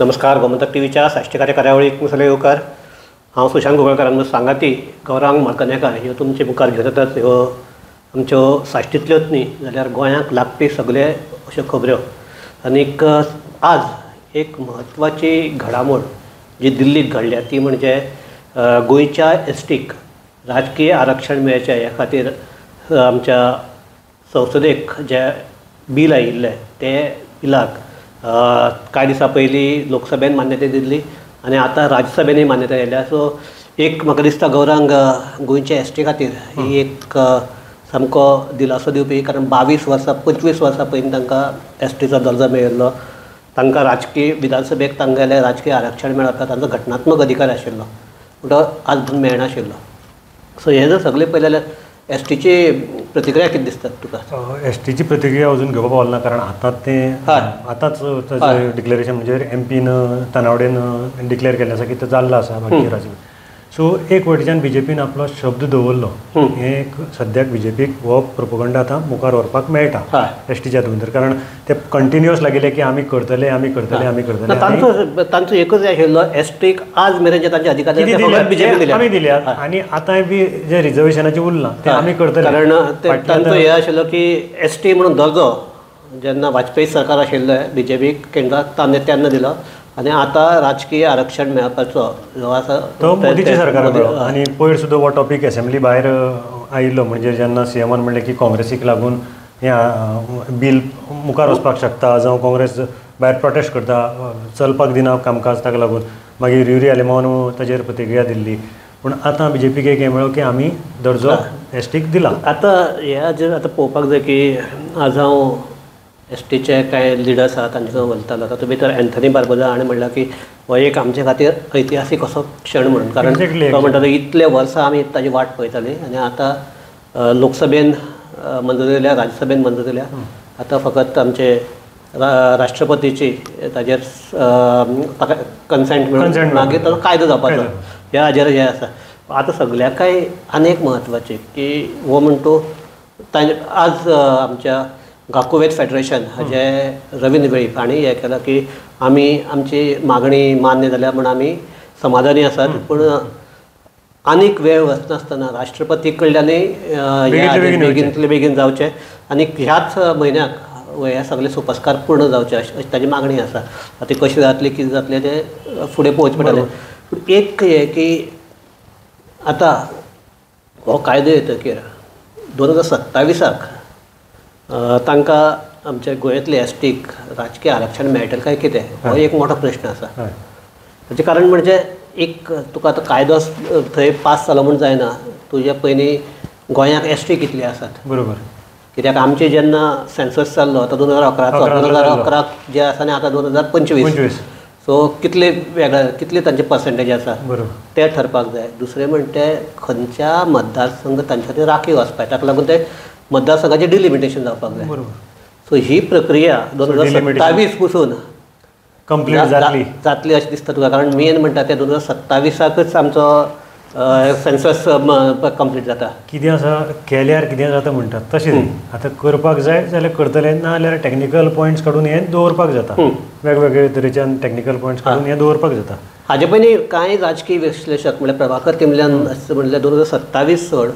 नमस्कार. गोमंतक टीव्हीच्या साहित्यकार्य कार्यावळीक मुसले येवकार. हांव सुशांत गोगोळकारांचो सांगाती गौरांग माळकणेकार ह्यो तुमचे मुखार घेवन येतात. ह्यो आमच्यो साश्टींतल्योच न्ही जाल्यार गोंयांक लागपी सगळे अश्यो खबऱ्यो. आनीक आज एक म्हत्वाची घडामोड जी दिल्लीत घडल्या ती म्हणजे गोंयच्या एसटीक राजकीय आरक्षण मेळचें ह्या खातीर आमच्या संसदेक जे बील आयिल्लें ते बिलाक कांय दिसां पयलीं लोकसभेन मान्यताय दिल्ली आनी आतां राज्यसभेनूय मान्यताय आयल्या. सो एक म्हाका दिसता गौरांग गोंयच्या एसटी खातीर ही एक सामको दिलासो दिवपी, कारण 22 वर्सां 25 वर्सां पयलीं तांकां एसटीचो दर्जो मेळिल्लो. तांकां राजकीय विधानसभेक तांगेलें राजकीय आरक्षण मेळप तांचो घटनात्मक अधिकार आशिल्लो, पूण तो आज पर्यंत मेळनाशिल्लो. सो हें जर सगळें पळयलें जाल्यार एसटीची प्रतिक्रिया कितें दिसता तुका? एसटीची प्रतिक्रिया अजून घेवपा पावलें ना, कारण आतांच डिक्लेरेशन म्हणजे एमपीन तानावडेन डिक्लेअर केल्लें आसा की तो जाल्लो आसा बाकी राज्य. सो एक वटेच्यान बीजेपीन आपलो शब्द दवरलो. हें सद्याक बीजेपीक हो प्रोपोगंडा आतां मुखार व्हरपाक मेळटा एसटीच्या भितर, कारण ते कंटिन्युअस लागिल्ले की आमी करतले. तांचो एकच आशिल्लो एसटीक आज मेरेन जे तांचे अधिकार आमी दिल्यात आनी आतांय बी जे रिजर्वेशनाचें उरलां ते आमी करतले. कारण तांचो हे आशिल्लो की एसटी म्हणून दर्जो जेन्ना वाजपेयी सरकार आशिल्लें बीजेपीक केंद्राक तेन्ना दिलो आनी आतां राजकीय आरक्षण मेळपाचो जो आसा तो मोदीच्या सरकारान मेळ्ळो. आनी पयर सुद्दां हो टॉपीक एसेंब्ली भायर आयिल्लो, म्हणजे जेन्ना सीएमान म्हणलें की काँग्रेसीक लागून हें बील मुखार वचपाक शकता, जावं काँग्रेस भायर प्रोटेस्ट करता, चलपाक दिना कामकाज ताका लागून. मागीर युरी आलेमावन ताचेर प्रतिक्रिया दिल्ली. पूण आतां बीजेपीक एक हें मेळ्ळो की आमी दर्जो एसटीक दिला. आतां ह्या जेर आतां पळोवपाक जाय की आज हांव एसटीचे कांय लिडर्स आसा तांचो उलयतालो. तातूंत भितर एंथनी बार्बोजा हाणें म्हणलां की हो एक आमचे खातीर ऐतिहासीक असो क्षण म्हणून, कारण तो म्हणटा इतले वर्सां आमी ताची वाट पळयतालीं आनी आतां लोकसभेन मंजूर दिल्या, राज्यसभेन मंजूर दिल्या. आतां फकत आमचे राष्ट्रपतीची ताजेर कन्सेंट मेळून मागीर तो कायदो जावपाचो ह्या हाजेर हें आसा. आतां सगळ्याकाय आनीक म्हत्वाचें की हो म्हणटो आज आमच्या गाकोवेद फेडरेशन हाजे रवींद्र वेळीप हांणी हें केलां की आमी आमची मागणी मान्य जाल्या म्हूण आमी समाधानी आसात, पूण आनीक वेळ वचनासतना राष्ट्रपती कडल्यानूय बेगींतले बेगीन जावचें आनी ह्याच म्हयन्याक हे सगळे सोपस्कार पूर्ण जावचे अशी ताची मागणी आसा. आतां कशें जातलें कितें जातलें तें फुडें पळोवचें पडटलें. पूण एक हें की आतां हो कायदो येतकीर 2027 तांकां आमच्या गोंयांतले एसटीक राजकीय आरक्षण मेळटलें काय कितें हो एक मोठो प्रश्न आसा. ताचें कारण म्हणजे एक तुका आतां कायदो थंय पास जालो म्हूण जायना. तुजे पयलीं गोंयांक एसटी कितले आसात बरोबर, कित्याक आमचे जेन्ना सेन्सस जाल्लो आतां 2011 जे आसा आनी आतां 2025, सो कितले तांचे पर्संटेज आसा ते ठरपाक जाय. दुसरें म्हणजे खंयच्या मतदारसंघ तांचे खातीर राखीव आसपाक, ताका लागून ते मतदारसंघाचें डिलिमिटेशन जावपाक जाय. सो ही प्रक्रिया 2027 पासून कंप्लीट जातली अशें दिसता तुका, कारण मेन म्हणटा ते 2027 आमचो सेन्सस कंप्लीट जाता. कितें आसा केल्यार कितें जाता म्हणटात तशें आतां करपाक जाय जाल्यार करतले, ना जाल्यार टॅक्निकल पॉयंट्स काडून हें दवरपाक जाता. वेगवेगळे तरेच्यान टॅक्निकल पॉयंट्स काडून हें दवरपाक जाता. हाजे पयलीं कांय राजकीय विश्लेशक म्हणल्यार प्रभाकर तिमल्यान अशें म्हणलें 2027 सोड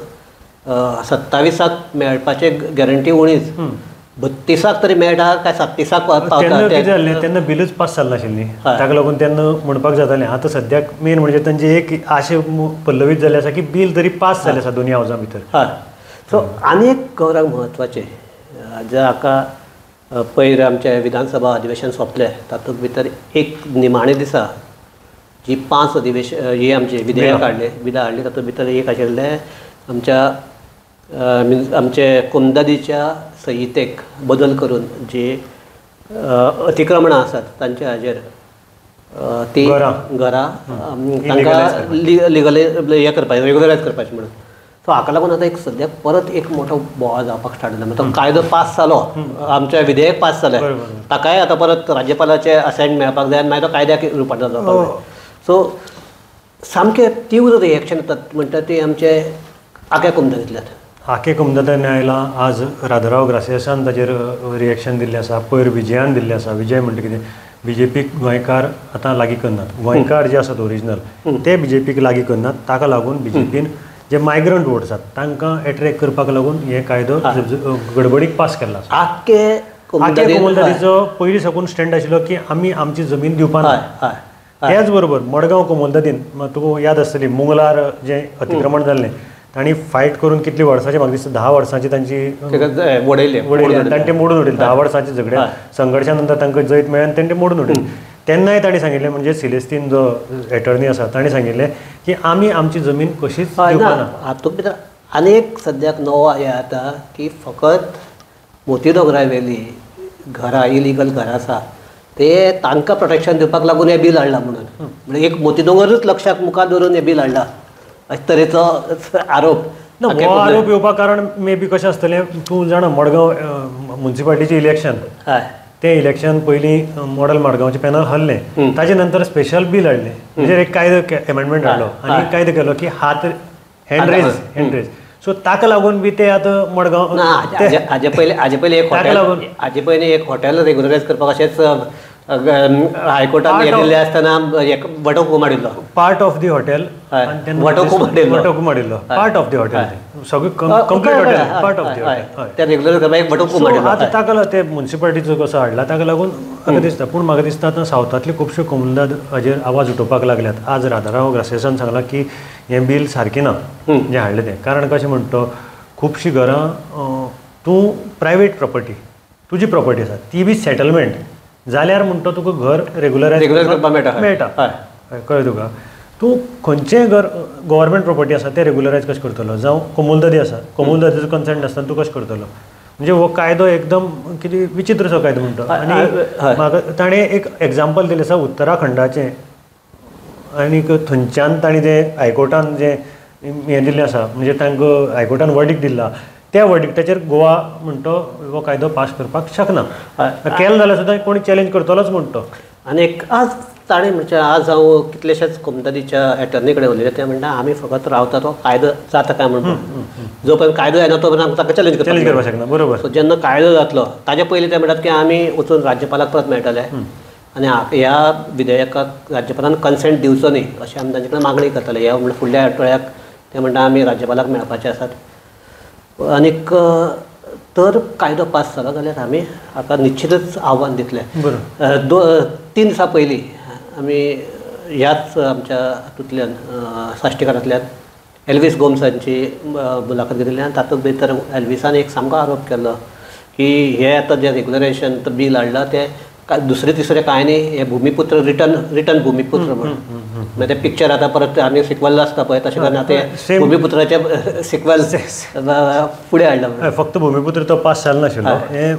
27 मेळपाची गॅरंटी उणीच, 32 तरी मेळटा काय 37 पावता. कितें जाल्लें तेन्ना बिलूच पास जाल्ली नाशिल्ली, ताका लागून तेन्ना म्हणपाक जातालें. आतां सद्याक मेन म्हणजे तांचे एक आशे पल्लवीत जाल्ले आसा की बील तरी पास जाल्लें आसा दोनी हावजां भितर. हय. सो आनीक गौरव म्हत्वाचें जे हाका पयर आमचें विधानसभा अधिवेशन सोंपलें तातूंत भितर एक निमाणे दिसा जी 5 अधिवेशन ही आमची विधेयक हाडली तातूंत भितर एक आशिल्लें आमचे कुमदादीच्या संहितेक बदल करून जी अतिक्रमणां आसात तांच्या हाजेर ती घरां तांकां हे करपाचें, रेग्युलरायज करपाचें म्हणून. सो हाका लागून आतां एक सद्याक परत एक मोठो बोवाळ जावपाक स्टार्ट जाला. तो कायदो पास जालो, आमचें विधेयक पास जालें, ताकाय आतां परत राज्यपालाचें असेंट मेळपाक जाय आनी मागीर तो कायद्याक रुपांतर जावपाक जाय. सो सामकें तीव्र रिएक्शन येतात म्हणटा ती आमचे आख्या कुमदादींतल्यान. आखे कुमदादान आयलां. आज राधाराव ग्रासियसान ताचेर रिएक्शन दिल्लें आसा, पयर विजयान दिल्लें आसा. विजय म्हणटा कितें BJPक गोंयकार आतां लागीं करनात. गोंयकार जे आसात ओरिजिनल ते BJPक लागीं करनात. ताका लागून BJPन जे मायग्रंट वोट्स आसात तांकां एट्रॅक्ट करपाक लागून हे कायदो गडबडीक पास केला. आख्खे कोमुलदादीचो पयलीं साकून स्टँड आशिल्लो की आमी आमची जमीन दिवपा ना. त्याच बरोबर मडगांव कोमुलदादीन तुका याद आसतली मुगलार जे अतिक्रमण जाल्लें तांणी फायट करून कितलीं वर्सांची म्हाका दिसता 10 वर्सांची तांची वडयले तांणी ते मोडून उडयले. 10 वर्सांचे झगड्या संघर्शा नंतर तांकां जैत मेळ्ळें आनी तांणी ते मोडून उडयले. तेन्नाय तांणी सांगिल्लें म्हणजे सिलेस्तीन जो एटर्नी आसा तांणी सांगिल्लें की आमी आमची जमीन कशीच दिवपा ना. हातूंत भितर आनी एक सद्याक नवो हें जाता की फकत मोती दोंगरा वेली घरां इलिगल घरां आसा ते तांकां प्रोटेक्शन दिवपाक लागून हें बील हाडलां म्हणून. म्हणजे एक मोती दोंगरूच लक्षाक मुखार धरून हें बील हाडलां अशे तरेचो आरोप. हो आरोप येवपाक कारण मे बी कशें आसतलें तूं जाणा मडगांव म्युन्सिपालिटीचें इलेक्शन तें इलेक्शन पयलीं मॉडल मडगांवचें पॅनल हरलें ताचे नंतर स्पेशल बील हाडलें म्हणजे एक कायदो एमेंडमेंट हाडलो आनी कायदो केलो की हँड रेज सो ताका लागून बी ते आतां मडगांव हाजे पयलीं एक हॉटेल रेग्युलरायज करपाक अशेंच हायकोर्टान गेल्ले आसतना वटो माडिल्लो पार्ट ऑफ दी हॉटेल वटो माडिल्लो पार्ट ऑफ दी हॉटेल सगळें complete hotel part of the hotel ते रेग्युलर करपाक एक वटो माडिल्लो. आतां ताका लागून ते म्युन्सिपालिटीचो कसो हाडला ताका लागून म्हाका दिसता. पूण म्हाका दिसता आतां सावथांतले खुबशे कोमुलदाद हाजेर आवाज उठोवपाक लागल्यात. आज राधाराव ग्रासेसान सांगलां की हें बील सारकें ना जें हाडलें तें. कारण कशें म्हणटा खुबशीं घरां तूं प्रायवेट प्रॉपर्टी तुजी प्रॉपर्टी आसा ती बी सेटलमेंट जाल्यार म्हणटा तुका घर रेग्युलरायज करपाक मेळटा. कळ्ळें तुका. तूं खंयचेंय घर गव्हर्मेंट प्रॉपर्टी आसा तें रेग्युलरायज कशें करतलो जावं कोमुलदादी आसा कोमुलदादीचो कन्सेंट नासतना तूं कशें करतलो. म्हणजे हो कायदो एकदम कितें विचित्रसो कायदो म्हणटा. आनी म्हाका ताणें एक एग्जाम्पल दिलें आसा उत्तराखंडाचें आनी थंयच्यान ताणें जें हायकोर्टान जें हें दिल्लें आसा म्हणजे तांकां हायकोर्टान वर्डिक्ट दिला त्या वर्डिक्टाचेर गोवा म्हणतो हो कायदो पास करपाक शकना. केलो जाल्यार सुद्दां कोणी चॅलेंज करतलोच म्हणतो. आनी आज ताणें म्हणजे आज हांव कितलेशेच कोमुलदादीच्या एटर्नी कडेन उलयलें ते म्हणटा आमी फकत रावता तो कायदो जाता काय म्हणून जो पर्यंत कायदो येना तो पर्यंत ताका चॅलेंज करपाक शकना. बरोबर. सो जेन्ना कायदो जातलो ताजे पयलीं ते म्हणटात की आमी वचून राज्यपालाक परत मेळटले आनी ह्या विधेयकाक राज्यपालान कन्सेंट दिवचो न्ही अशें आमी तांचे कडेन मागणी करतले. ह्या म्हणजे फुडल्या आठवड्याक ते म्हणटा आमी राज्यपालाक मेळपाचे आसात. आनीक तर कायदो पास जालो जाल्यार आमी हाका निश्चितच आव्हान दितले. 3 दिसां पयलीं आमी ह्याच आमच्या हातूंतल्यान साश्टीकारांतल्यान एल्वीस गोम्सांची मुलाखत घेतिल्ली आनी तातूंत भितर एल्विसान एक सामको आरोप केल्लो की हे आतां जें रेग्युलरायजेशन बील हाडलां तें दुसरें तिसरें कांय न्ही हे भुमिपुत्र रिटर्न भुमिपुत्र म्हणून म्हणजे ते पिक्चर आतां परत आमी सिक्वल आसता पळय तशें करून ते भुमिपुत्राचे सिक्वल फुडें हाडला. फक्त भुमिपुत्र तो पास जालो नाशिल्लो हें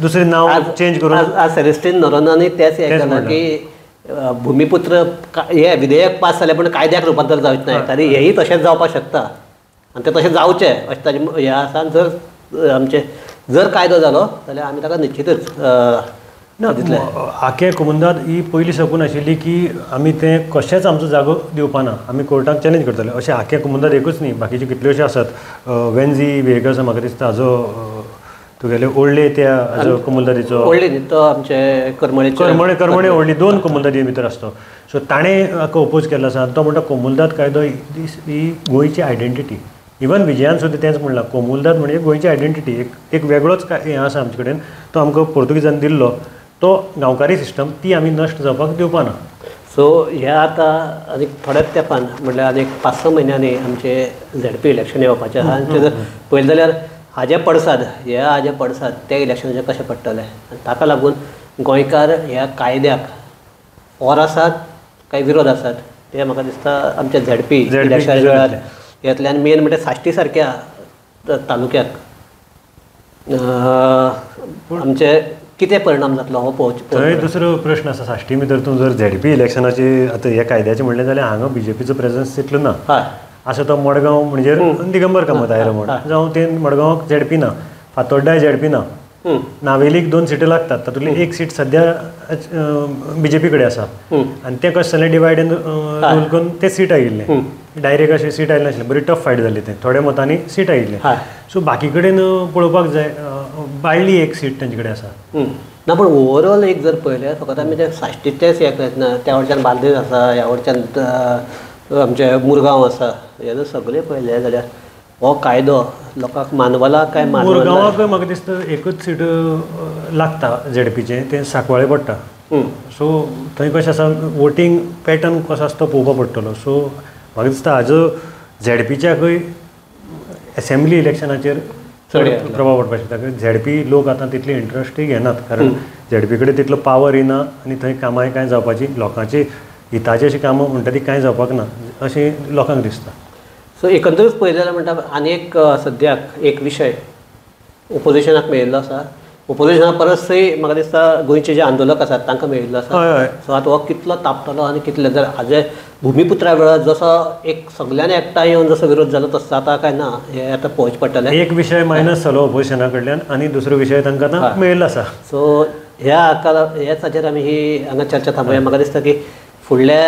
दुसरें नांव चेंज करून आज सेलेस्टीन नोरोनानी तेच हें केलां की भुमिपुत्र हे विधेयक पास जालें पूण कायद्याक रुपांतर जावचें ना तरी हेंय तशेंच जावपाक शकता आनी तें तशें जावचें अशें ताजें हें आसा. जर आमचे जर कायदो जालो जाल्यार आमी ताका निश्चितच ना आखे कोमुलदाद ही पयलीं साकून आशिल्ली की आमी तें कशेंच आमचो जागो दिवपा ना आमी कोर्टाक चॅलेंज करतले अशें आखे कोमुलदाद एकूच न्ही बाकीचे कितल्योशे आसात. वेन्झी वेगस म्हाका दिसता हाजो तुगेले ओळ्ळे त्या हाजो कोमुलदादीचो ओळ्ळे न्ही तो आमचे करमळे ओळ्ळी 2 कोमुलदादी भितर आसता. सो ताणें हाका ओपोज केल्लो आसा तो म्हणटा कोमुलदाद कायदो ही गोंयची आयडेंटिटी. इवन विजयान सुद्दां तेंच म्हणलां कोमुलदाद म्हणजे गोंयची आयडेंटिटी एक वेगळोच हें आसा आमचे कडेन तो आमकां पोर्तुगीजान दिल्लो तो गांवकारी सिस्टम ती आमी नश्ट जावपाक दिवपा ना. सो ह्या आतां आनीक थोड्याच तेंपान म्हणल्यार आनीक 5-6 म्हयन्यांनी आमचे झेडपी इलेक्शन येवपाचें आसा आनी जर पळयलें जाल्यार हाजे पडसाद त्या इलेक्शनाचे कशें पडटले आनी ताका लागून गोंयकार ह्या कायद्याक फॉर आसात काय विरोध आसात ते म्हाका दिसता आमच्या झेडपी इलेक्शना वेळार ह्यातल्यान मेन म्हणजे साश्टी सारक्या तालुक्याक आमचे कितें परिणाम जातलो हो पळोवचो. थंय दुसरो प्रश्न आसा साश्टी भितर तूं जर झेडपी इलेक्शनाची आतां ह्या कायद्याचें म्हणलें जाल्यार हांगा BJPचो प्रेजन्स तितलो ना. असो तो मडगांव म्हणजे दिगंबर कामत आयलो म्हण जावं ते मडगांवाक झेडपी ना फातोड्डाय झेडपी ना नावेलीक 2 सिटी लागतात तातूंतली एक सीट सद्या BJP कडेन आसा आनी तें कशें जालें डिवायड एंड रूल करून तें सीट आयिल्लें डायरेक्ट अशें सीट आयिल्लें नाशिल्लें बरी टफ फायट जाली तें थोड्या मतांनी सीट आयिल्लें. सो बाकी कडेन पळोवपाक जाय बाळ्ळी एक सीट तेंचे कडेन आसा ना पण ओवरऑल एक जर पळयलें फकत आमी ते साश्टीचेच हे करत ना, त्या वटच्यान बालदेस आसा, ह्या वटच्यान आमचे मुरगांव आसा, हे जर सगळे पळयले जाल्यार हो कायदो लोकांक मानवला काय मानवला. मुरगांवाक म्हाका दिसता एकूच सीट लागता ZP तें सांकवाळे पडटा. सो थंय कशें आसा वोटींग पॅटर्न कसो आसा तो पळोवपा पडटलो. सो म्हाका दिसता हाजो ZPच्याकय असेंब्ली इलेक्शनाचेर चड प्रभाव पडपाक शकता. ZP लोक आतां तितले इंट्रस्टूय घेनात, कारण ZP कडेन तितलो पावर येना आनी थंय कामांय कांय जावपाची लोकांची हिताची अशीं कामां म्हणटा ती कांय जावपाक ना अशें लोकांक दिसता. सो एकंदरीत पळयलें जाल्यार म्हणटा आनी एक सद्याक एक विशय ओपोजिशनाक मेळिल्लो आसा. ओपोजिशना परसय म्हाका दिसता गोंयचे जे आंदोलक आसात तांकां मेळिल्लो आसा. सो आतां हो कितलो तापतलो आनी कितले जर हाजे भुमिपुत्रा वेळार जसो एक सगळ्यांनी एकठांय येवन जसो विरोध जालो तसो जाता काय ना हे आतां पळोवचें पडटलें. एक विशय मायनस जालो ओपोजिशना कडल्यान आनी दुसरो विशय तांकां आतां मेळिल्लो आसा. सो ह्याच हाचेर आमी ही हांगा चर्चा थांबया. म्हाका दिसता की फुडले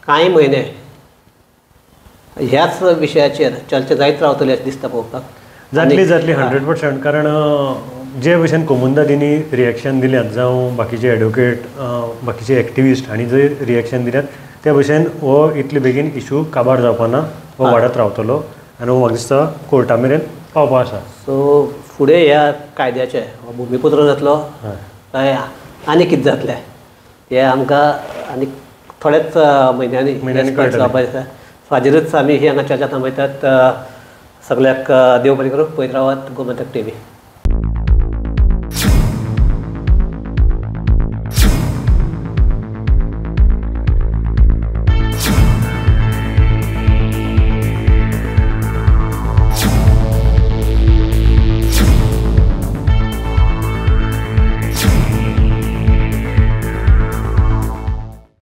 कांय म्हयने ह्याच विशयाचेर चर्चा जायत रावतली अशें दिसता पळोवपाक. जातली 100%. कारण जे भशेन कोमुंदादींनी रिएक्शन दिल्यात जावं बाकीचे एडवोकेट बाकीचे एक्टिविस्ट हांणी जे रिएक्शन दिल्यात त्या भशेन हो इतले बेगीन इशू काबार जावपाना, हो वाडत रावतलो आनी हो म्हाका दिसता कोर्टा मेरेन पावपा आसा. सो फुडें ह्या कायद्याचे हो भुमिपुत्र जातलो काय आनी कितें जातलें हें आमकां आनी थोड्याच म्हयन्यांनी कळटलें. सो हाजेरूच आमी ही हांगा चर्चा थांबयतात. सगळ्याक देव बरें करूं. पळयत रावात गोमंतक TV.